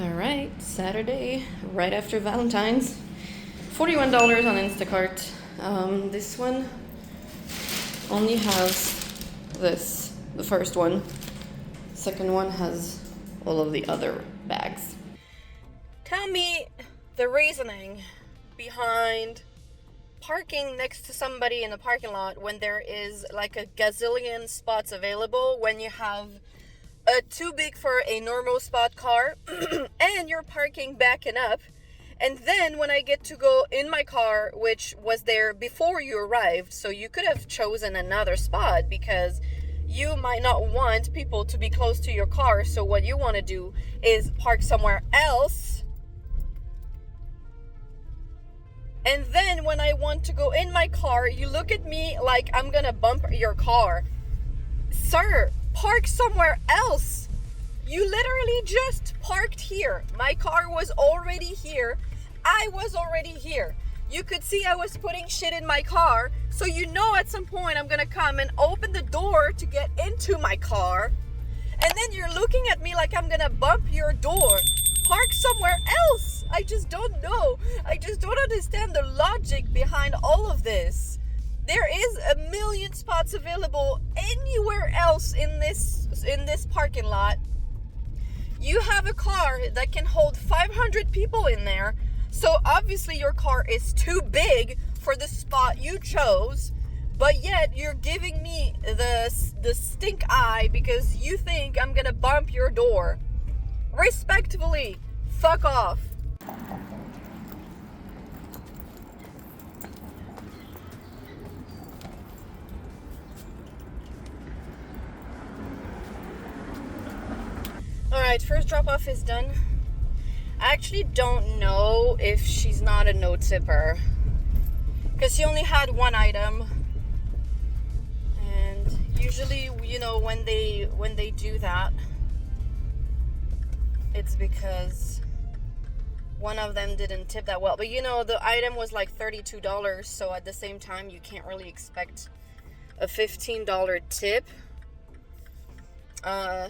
All right, Saturday, right after Valentine's. $41 on Instacart. This one only has this, the first one. Second one has all of the other bags. Tell me the reasoning behind parking next to somebody in the parking lot when there is like a gazillion spots available, when you have a too big for a normal spot car and you're parking backing up. And then when I get to go in my car, which was there before you arrived, so you could have chosen another spot because you might not want people to be close to your car. So what you want to do is park somewhere else. And then when I want to go in my car, you look at me like I'm gonna bump your car. Sir, park somewhere else. You literally just parked here. My car was already here. I was already here. You could see I was putting shit in my car. So you know at some point I'm gonna come and open the door to get into my car. And then you're looking at me like I'm gonna bump your door. Park somewhere else. I just don't know. I just don't understand the logic behind all of this. There is a million spots available anywhere else in this parking lot. You have a car that can hold 500 people in there, so obviously your car is too big for the spot you chose, but yet you're giving me the stink eye because you think I'm gonna bump your door. Respectfully, fuck off. Alright, first drop off is done. I actually don't know if she's not a no tipper because she only had one item, and usually, you know, when they do that, it's because one of them didn't tip that well. But you know, the item was like $32, so at the same time you can't really expect a $15 tip.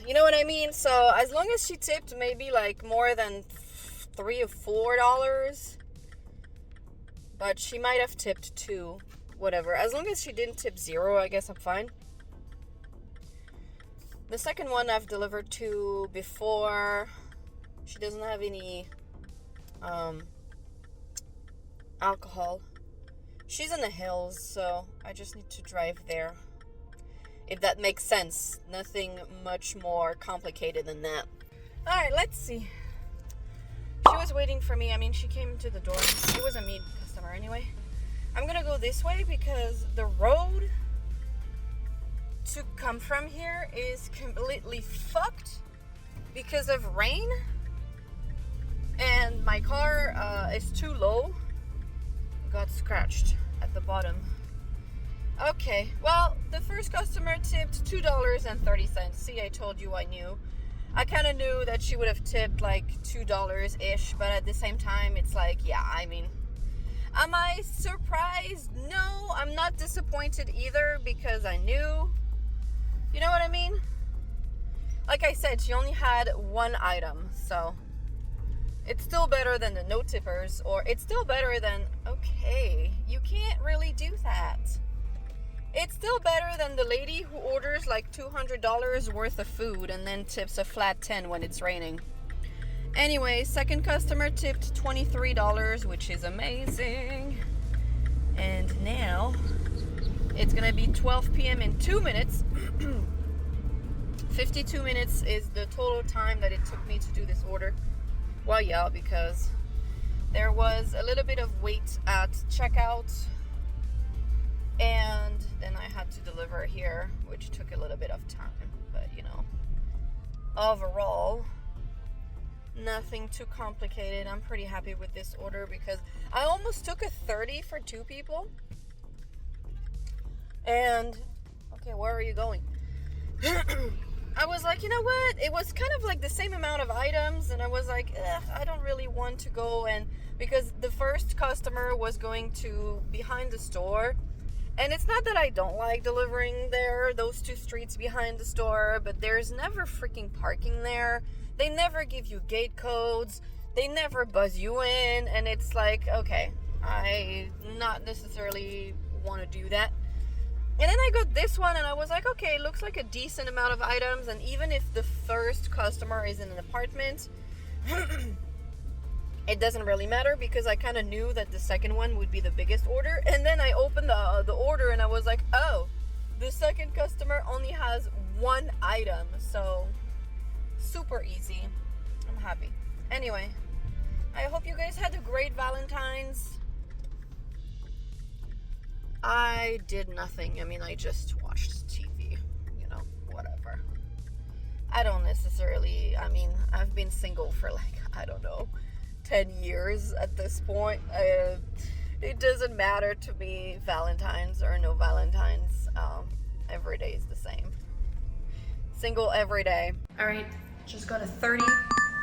You know what I mean? So as long as she tipped maybe like more than $3 or $4, but she might have tipped $2, whatever. As long as she didn't tip $0, I guess I'm fine. The second one I've delivered to before. She doesn't have any alcohol. She's in the hills, so I just need to drive there. If that makes sense. Nothing much more complicated than that. Alright, let's see. She was waiting for me. I mean, she came to the door. It was a meat customer anyway. I'm gonna go this way because the road to come from here is completely fucked because of rain. And my car is too low. Got scratched at the bottom. Okay, well, the first customer tipped $2.30. See, I told you I knew. I kind of knew that she would have tipped like $2-ish, but at the same time, it's like, yeah, I mean, am I surprised? No, I'm not disappointed either because I knew. You know what I mean? Like I said, she only had one item, so it's still better than the no tippers, or it's still better than, okay, you can't really do that. It's still better than the lady who orders like $200 worth of food and then tips a flat 10 when it's raining. Anyway, second customer tipped $23, which is amazing. And now it's gonna be 12 p.m. in 2 minutes. 52 minutes is the total time that it took me to do this order. Well, yeah, because there was a little bit of wait at checkout, and then I had to deliver here, which took a little bit of time. But, you know, overall, nothing too complicated. I'm pretty happy with this order because I almost took a 30 for 2 people. And, okay, where are you going? I was like, you know what? It was kind of like the same amount of items, and I was like, I don't really want to go. And because the first customer was going to behind the store, And it's not that I don't like delivering there, those 2 streets behind the store, but there's never freaking parking there. They never give you gate codes. They never buzz you in. And it's like, okay, I not necessarily want to do that. And then I got this one and I was like, okay, it looks like a decent amount of items. And even if the first customer is in an apartment, it doesn't really matter because I kind of knew that the second one would be the biggest order. And then I opened the order and I was like, oh, the second customer only has 1 item. So super easy. I'm happy. Anyway, I hope you guys had a great Valentine's. I did nothing. I mean, I just watched TV, whatever. I don't necessarily, I've been single for I don't know, 10 years at this point. It doesn't matter to me, Valentine's or no Valentine's. Every day is the same. Single every day. All right, just got a 30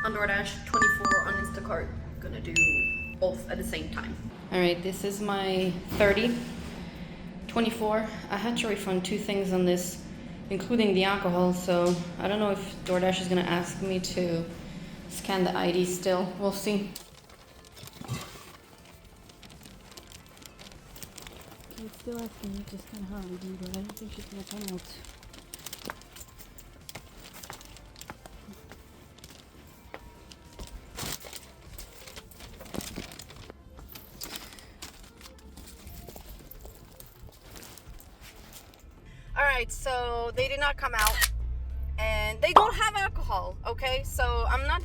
on DoorDash, 24 on Instacart. Gonna do both at the same time. All right, this is my 30. 24. I had to refund 2 things on this, including the alcohol, so I don't know if DoorDash is gonna ask me to scan the ID still. We'll see. It's still asking me to scan her ID, but I don't think she's gonna come out. Alright, so they did not come out and they don't have alcohol, okay? So I'm not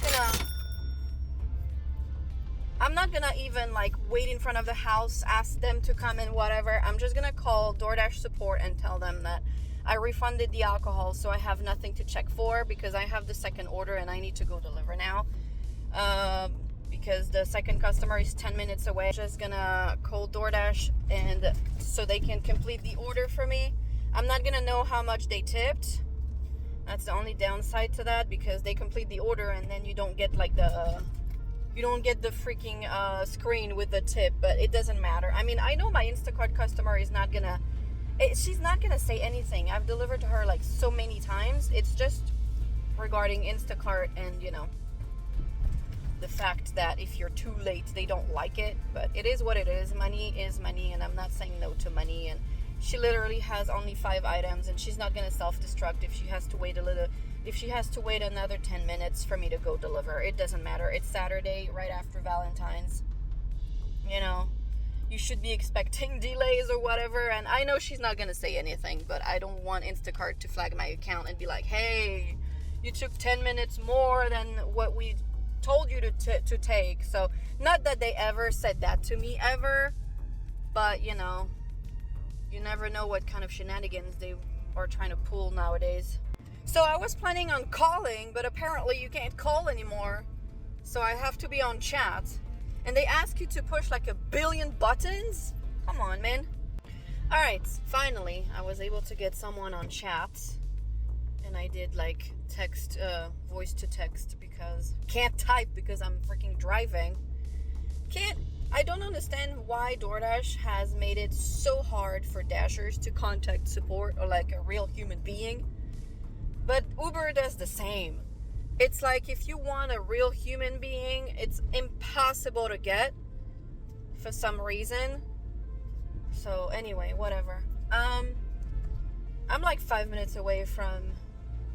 gonna even wait in front of the house, ask them to come and whatever. I'm just gonna call DoorDash support and tell them that I refunded the alcohol, so I have nothing to check for because I have the second order and I need to go deliver now. Because the second customer is 10 minutes away. Just gonna call DoorDash and so they can complete the order for me. I'm not gonna know how much they tipped. That's the only downside to that, because they complete the order and then you don't get you don't get the freaking screen with the tip, but it doesn't matter. I mean, I know my Instacart customer is not gonna, she's not gonna say anything. I've delivered to her so many times. It's just regarding Instacart and the fact that if you're too late, they don't like it, but it is what it is. Money is money, and I'm not saying no to money. And she literally has only 5 items, and she's not gonna self-destruct if she has to wait another 10 minutes for me to go deliver. It doesn't matter. It's Saturday, right after Valentine's. You should be expecting delays or whatever, and I know she's not gonna say anything, but I don't want Instacart to flag my account and be like, hey, you took 10 minutes more than what we told you to take. So, not that they ever said that to me, ever, but you never know what kind of shenanigans they are trying to pull nowadays. So I was planning on calling, but apparently you can't call anymore. So I have to be on chat. And they ask you to push 1 billion buttons? Come on, man. Alright, finally, I was able to get someone on chat. And I did text, voice to text, because can't type because I'm freaking driving. I don't understand why DoorDash has made it so hard for Dashers to contact support or a real human being. But Uber does the same. It's if you want a real human being, it's impossible to get for some reason. So anyway, whatever. I'm 5 minutes away from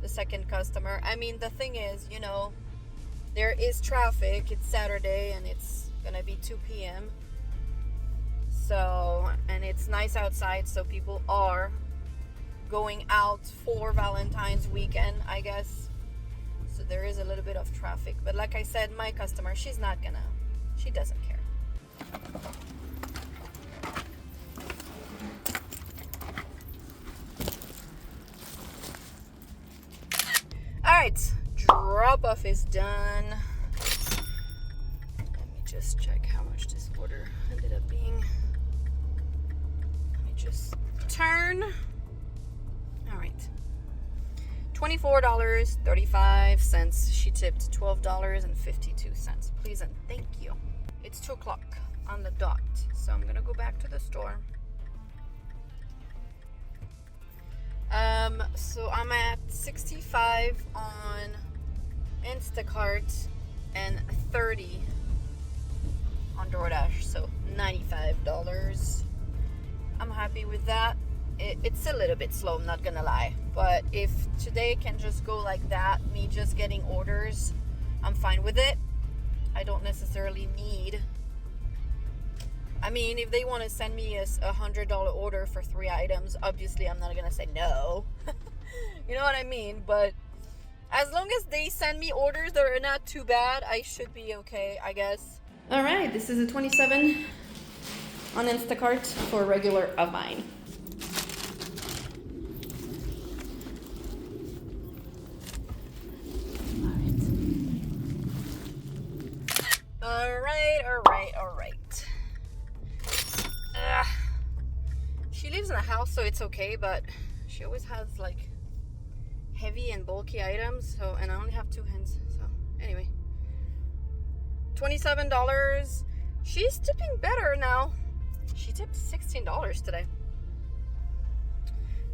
the second customer. I mean, the thing is, there is traffic. It's Saturday and it's gonna be 2 p.m. So, and it's nice outside, so people are going out for Valentine's weekend, I guess. So there is a little bit of traffic. But like I said, my customer, she doesn't care. Alright, drop off is done. Let me just check how much this order ended up being. Let me just turn. Alright. $24.35. She tipped $12.52. Please and thank you. It's 2 o'clock on the dot. So I'm gonna go back to the store. So I'm at 65 on Instacart and 30 on DoorDash, so $95. I'm happy with that. It's a little bit slow, I'm not gonna lie, but if today can just go like that, me just getting orders, I'm fine with it. I don't necessarily need, I mean, if they want to send me a $100 order for 3 items, obviously I'm not gonna say no. You know what I mean? But as long as they send me orders that are not too bad, I should be okay, I guess. All right, this is a 27 on Instacart for a regular of mine. All right. She lives in a house, so it's okay, but she always has like heavy and bulky items, so, and I only have 2 hands, so anyway. $27. She's tipping better now. She tipped $16 today.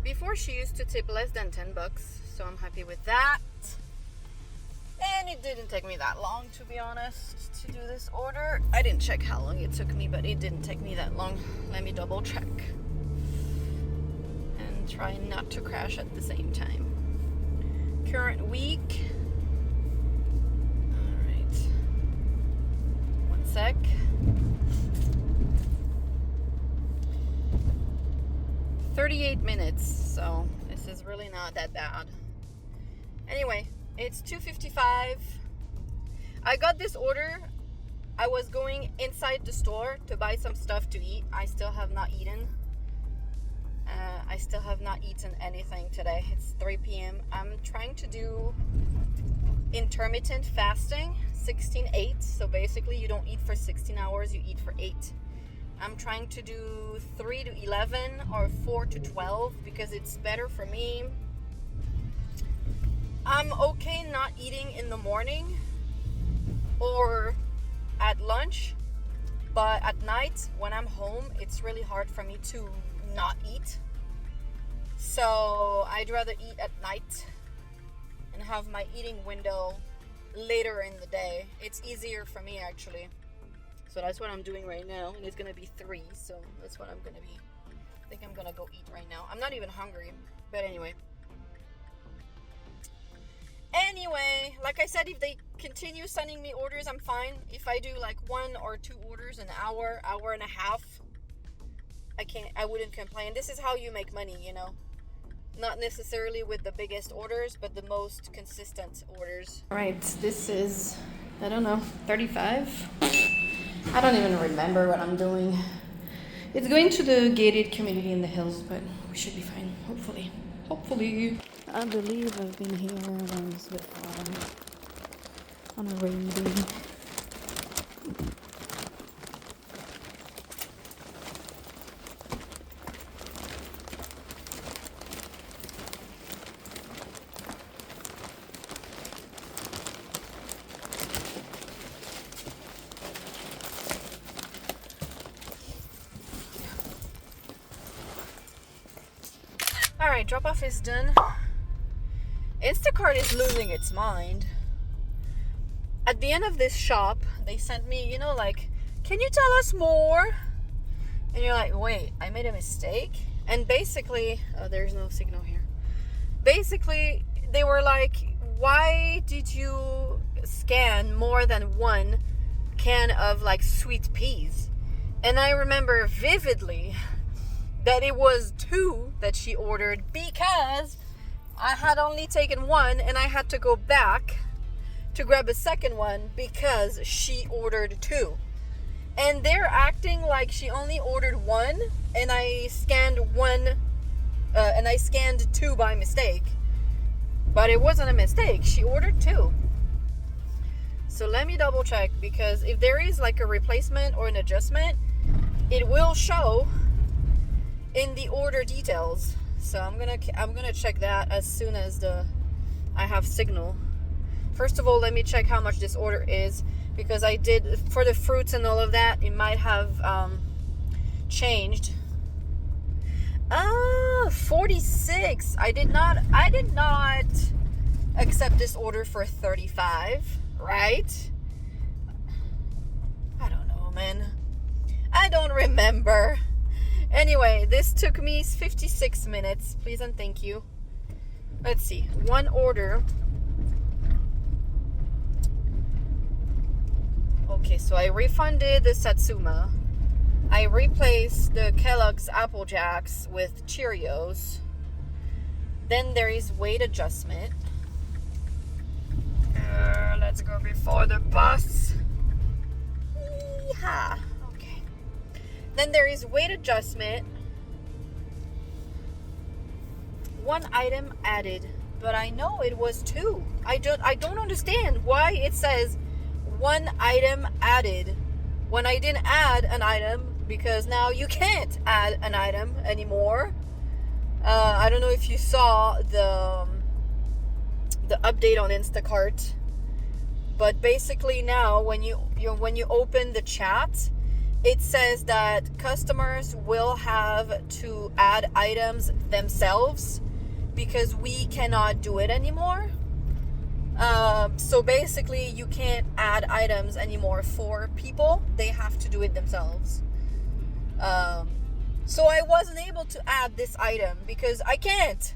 Before she used to tip less than $10, so I'm happy with that. And it didn't take me that long, to be honest, to do this order. I didn't check how long it took me, but it didn't take me that long. Let me double check. And try not to crash at the same time. Current week. Alright. 1 sec. $38 minutes, so this is really not that bad. Anyway, it's $2.55. I got this order. I was going inside the store to buy some stuff to eat. I still have not eaten. I still have not eaten anything today. It's 3 p.m. I'm trying to do intermittent fasting, 16-8. So basically you don't eat for 16 hours, you eat for 8. I'm trying to do 3 to 11 or 4 to 12 because it's better for me. I'm okay not eating in the morning or at lunch, but at night when I'm home, it's really hard for me to not eat. So I'd rather eat at night and have my eating window later in the day. It's easier for me actually. So that's what I'm doing right now, and it's gonna be 3, so that's what I'm gonna be. I think I'm gonna go eat right now. I'm not even hungry, but anyway. Anyway, like I said, if they continue sending me orders, I'm fine. If I do like 1 or 2 orders an hour, hour and a half, I wouldn't complain. This is how you make money, you know. Not necessarily with the biggest orders, but the most consistent orders. All right, this is, I don't know, 35. I don't even remember what I'm doing. It's going to the gated community in the hills, but we should be fine, hopefully. Hopefully. I believe I've been here once before on a rainy day. Alright, drop off is done. Instacart is losing its mind. At the end of this shop, they sent me, you know, like, can you tell us more? And you're like, wait, I made a mistake? And basically, oh, there's no signal here. Basically, they were like, why did you scan more than 1 can of like sweet peas? And I remember vividly that it was 2 that she ordered because I had only taken 1 and I had to go back to grab a second one because she ordered 2. And they're acting like she only ordered 1 and I scanned 1 and I scanned 2 by mistake. But it wasn't a mistake. She ordered 2. So let me double check, because if there is like a replacement or an adjustment, it will show in the order details. So I'm gonna check that as soon as I have signal. First of all, let me check how much this order is, because I did for the fruits and all of that. It might have changed. 46. I did not accept this order for 35, right? I don't know, man. I don't remember. Anyway, this took me 56 minutes. Please and thank you. Let's see. One order. Okay, so I refunded the Satsuma. I replaced the Kellogg's Apple Jacks with Cheerios. Then there is weight adjustment. Let's go before the bus. Yeehaw. Okay. Then there is weight adjustment. One item added, but I know it was 2. I don't understand why it says one item added when I didn't add an item, because now you can't add an item anymore. I don't know if you saw the update on Instacart, but basically now when you open the chat, it says that customers will have to add items themselves because we cannot do it anymore. So basically you can't add items anymore for people. They have to do it themselves. So I wasn't able to add this item because I can't.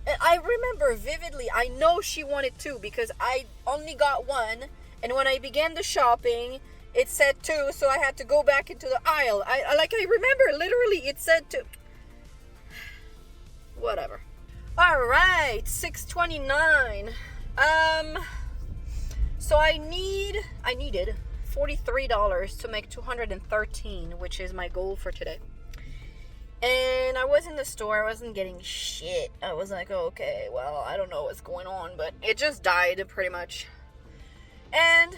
And I remember vividly, I know she wanted 2 because I only got 1. And when I began the shopping, it said 2. So I had to go back into the aisle. I remember literally it said 2. Whatever. All right, 6:29. So I needed $43 to make $213, which is my goal for today. And I was in the store, I wasn't getting shit. I was like, oh, okay, well, I don't know what's going on, but it just died pretty much. And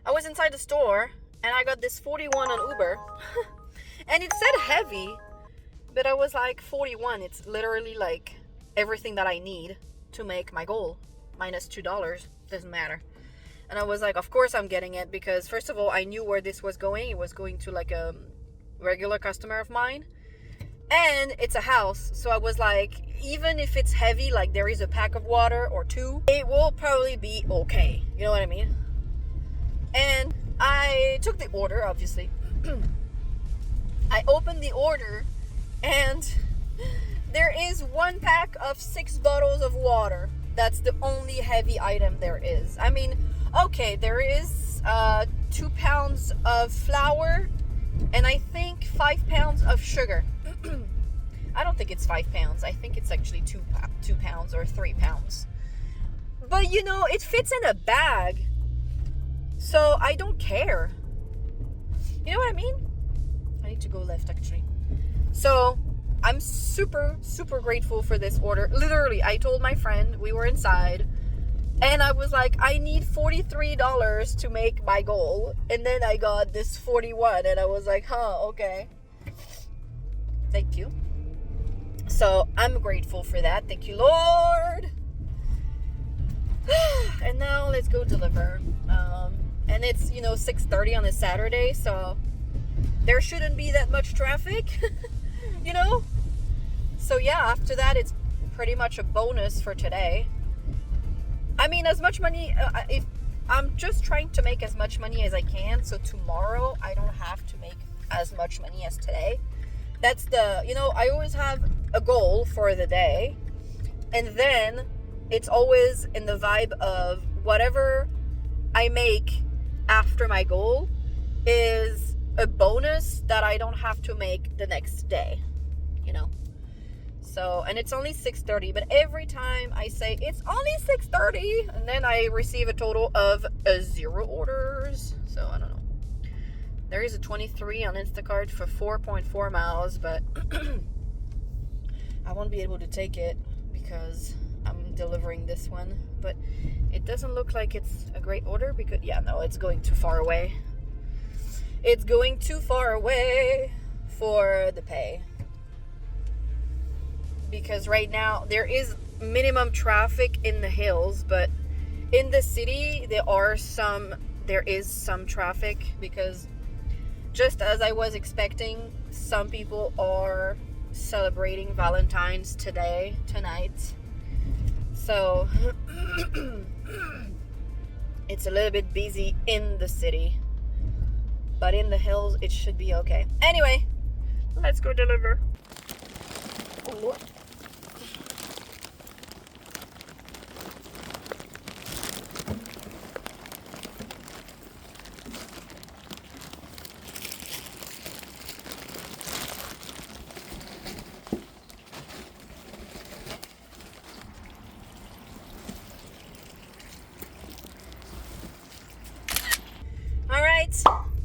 I was inside the store and I got this 41 on Uber. And it said heavy, but I was like, 41, it's literally like everything that I need to make my goal, minus $2, doesn't matter. And I was like, of course I'm getting it, because first of all, I knew where this was going. It was going to like a regular customer of mine, and it's a house, so I was like, even if it's heavy, like there is a pack of water or 2, it will probably be okay, you know what I mean? And I took the order, obviously. I opened the order, and there is 1 pack of 6 bottles of water. That's the only heavy item there is. I mean, okay, there is 2 pounds of flour and I think 5 pounds of sugar. I don't think it's 5 pounds. I think it's actually 2 pounds or 3 pounds. But you know, it fits in a bag, so I don't care. You know what I mean? I need to go left actually. So I'm super, super grateful for this order. Literally, I told my friend, we were inside, and I was like, I need $43 to make my goal. And then I got this 41, and I was like, huh, okay. Thank you. So I'm grateful for that. Thank you, Lord. And now let's go deliver. And it's, 6:30 on a Saturday, so there shouldn't be that much traffic, So yeah, after that, it's pretty much a bonus for today. I mean, as much money, if I'm just trying to make as much money as I can, so tomorrow I don't have to make as much money as today. That's I always have a goal for the day, and then it's always in the vibe of whatever I make after my goal is a bonus that I don't have to make the next day, So, and it's only 6:30, but every time I say it's only 6:30, and then I receive a total of 0 orders. So, I don't know. There is a 23 on Instacart for 4.4 miles, but I won't be able to take it because I'm delivering this one. But it doesn't look like it's a great order because, it's going too far away. It's going too far away for the pay. Because right now there is minimum traffic in the hills, but in the city there is some traffic because just as I was expecting, some people are celebrating Valentine's tonight. So it's a little bit busy in the city, but in the hills it should be okay. Anyway, let's go deliver. Oh Lord.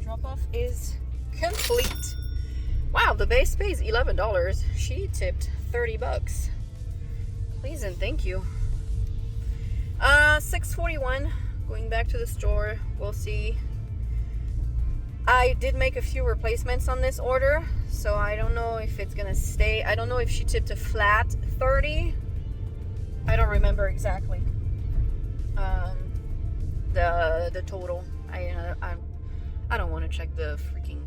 Drop off is complete. Wow, the base pays $11. She tipped $30. Please and thank you. 6:41. Going back to the store. We'll see. I did make a few replacements on this order, so I don't know if it's gonna stay. I don't know if she tipped a flat 30. I don't remember exactly. The total. I don't want to check the freaking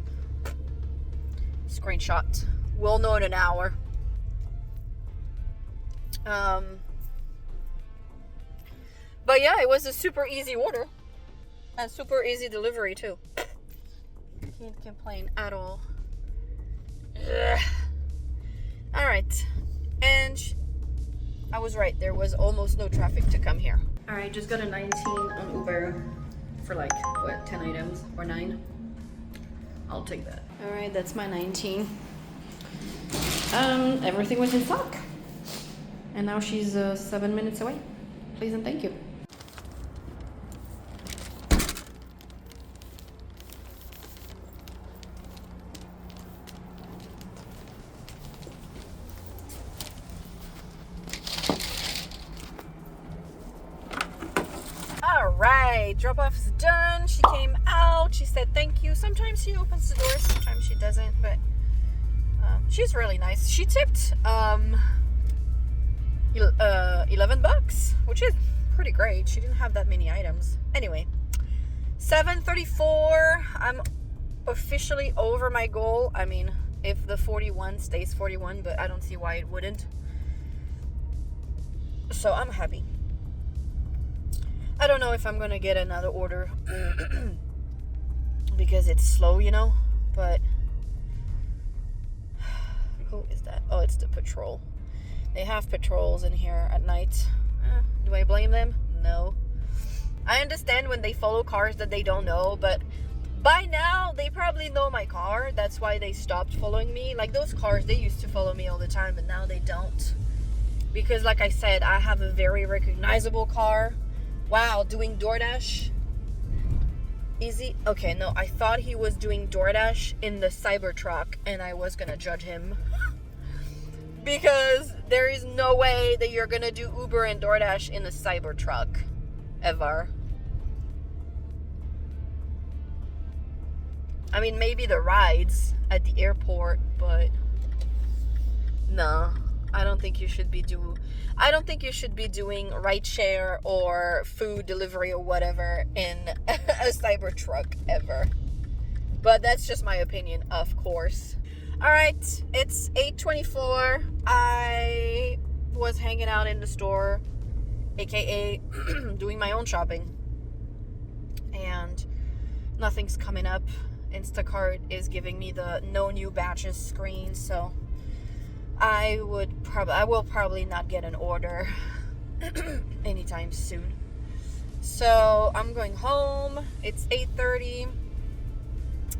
screenshot. We'll know in an hour. But yeah, it was a super easy order and super easy delivery too. Can't complain at all. Ugh. All right, and I was right. There was almost no traffic to come here. All right, just got a 19 on Uber for like what, 10 items or 9. I'll take that. All right, that's my 19. Everything was in stock, and now she's 7 minutes away. Please and thank you. Alright, drop off is done. She came out. She said thank you. Sometimes she opens the door, sometimes she doesn't, but she's really nice. She tipped $11, which is pretty great. She didn't have that many items. Anyway, 7:34. I'm officially over my goal. I mean, if the 41 stays 41, but I don't see why it wouldn't. So I'm happy. I don't know if I'm gonna get another order because it's slow, you know, but who is that? Oh, it's the patrol. They have patrols in here at night. Do I blame them? No. I understand when they follow cars that they don't know, but by now they probably know my car. That's why they stopped following me. Like those cars, they used to follow me all the time, but now they don't. Because like I said, I have a very recognizable car. Wow, doing DoorDash? Easy? Okay, no, I thought he was doing DoorDash in the Cybertruck, and I was gonna judge him. Because there is no way that you're gonna do Uber and DoorDash in the Cybertruck. Ever. I mean, maybe the rides at the airport, but no. I don't think you should be doing rideshare or food delivery or whatever in a Cybertruck ever. But that's just my opinion, of course. All right, it's 8:24. I was hanging out in the store, aka doing my own shopping, and nothing's coming up. Instacart is giving me the no new batches screen, so I will probably not get an order anytime soon. So I'm going home. It's 8:30.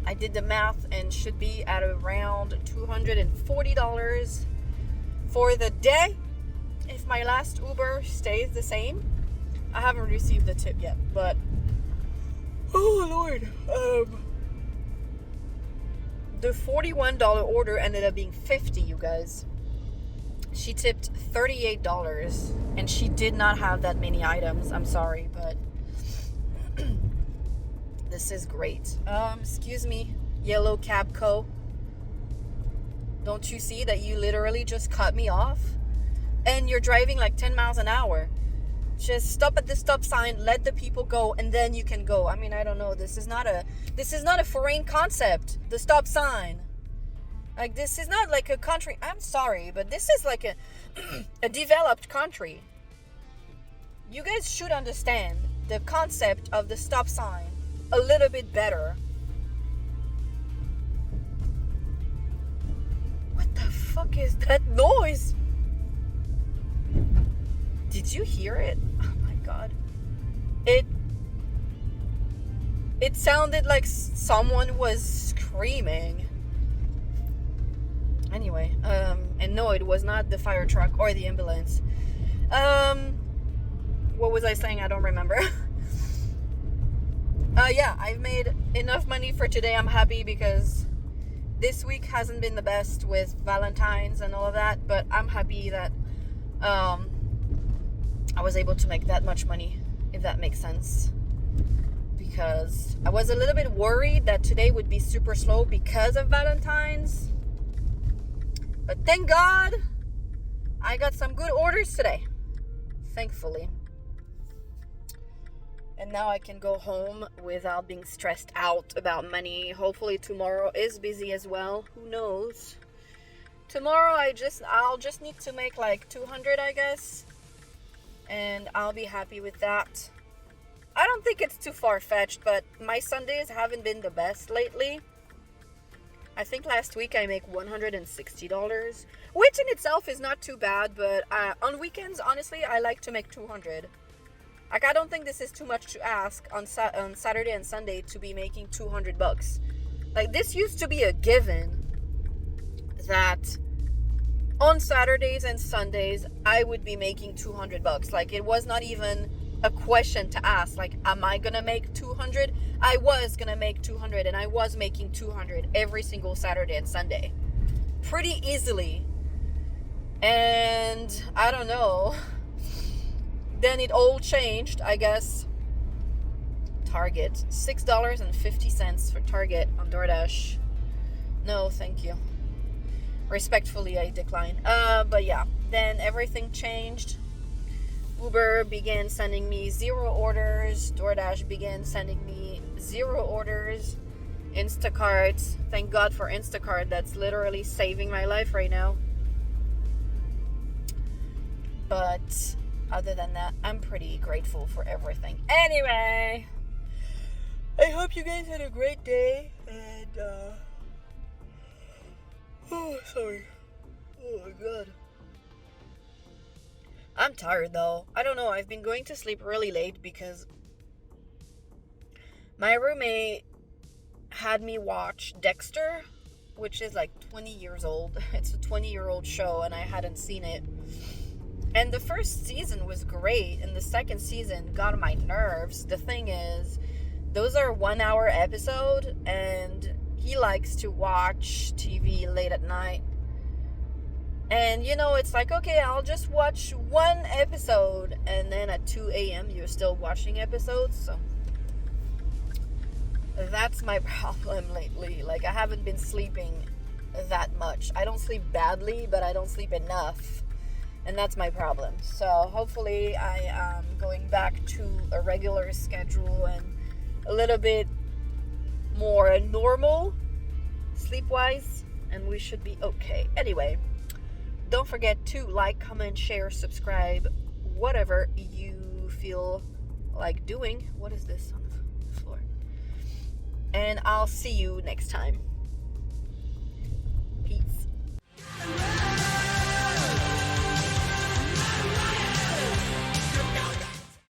I did the math and should be at around $240 for the day if my last Uber stays the same. I haven't received the tip yet, but oh Lord. The $41 order ended up being $50, you guys. She tipped $38, and she did not have that many items. I'm sorry, but this is great. Excuse me, yellow cab co. Don't you see that you literally just cut me off? And you're driving like 10 miles an hour. Just stop at the stop sign, let the people go, and then you can go. I mean, I don't know. This is not a foreign concept. The stop sign. Like, this is not like a country. I'm sorry, but this is like a developed country. You guys should understand the concept of the stop sign a little bit better. What the fuck is that noise? Did you hear it? Oh my god. It sounded like someone was screaming. Anyway, and no, it was not the fire truck or the ambulance. What was I saying? I don't remember. Yeah, I've made enough money for today. I'm happy because this week hasn't been the best with Valentine's and all of that, but I'm happy that I was able to make that much money, if that makes sense. Because I was a little bit worried that today would be super slow because of Valentine's. But thank God, I got some good orders today. Thankfully. And now I can go home without being stressed out about money. Hopefully tomorrow is busy as well. Who knows? Tomorrow I'll just need to make like 200, I guess. And I'll be happy with that. I don't think it's too far-fetched, but my Sundays haven't been the best lately. I think last week I make $160, which in itself is not too bad, but on weekends, honestly, I like to make 200. Like, I don't think this is too much to ask on Saturday and Sunday to be making $200. Like, this used to be a given that on Saturdays and Sundays, I would be making $200. Like, it was not even a question to ask. Like, am I gonna make 200? I was gonna make 200, and I was making 200 every single Saturday and Sunday. Pretty easily. And I don't know. Then it all changed, I guess. Target. $6.50 for Target on DoorDash. No, thank you. Respectfully, I decline. But yeah, then everything changed. Uber began sending me 0 orders. DoorDash began sending me 0 orders. Instacart. Thank God for Instacart. That's literally saving my life right now. But other than that, I'm pretty grateful for everything. Anyway, I hope you guys had a great day. And, oh, sorry. Oh my God. I'm tired though. I don't know. I've been going to sleep really late because my roommate had me watch Dexter, which is like 20 years old. It's a 20-year-old show and I hadn't seen it. And the first season was great, and the second season got on my nerves. The thing is, those are 1-hour episodes, and he likes to watch TV late at night. And, you know, it's like, okay, I'll just watch one episode, and then at 2 a.m. you're still watching episodes, so that's my problem lately. Like, I haven't been sleeping that much. I don't sleep badly, but I don't sleep enough. And that's my problem. So hopefully I am going back to a regular schedule and a little bit more normal sleep-wise, and we should be okay. Anyway, don't forget to like, comment, share, subscribe, whatever you feel like doing. What is this on the floor? And I'll see you next time. Peace.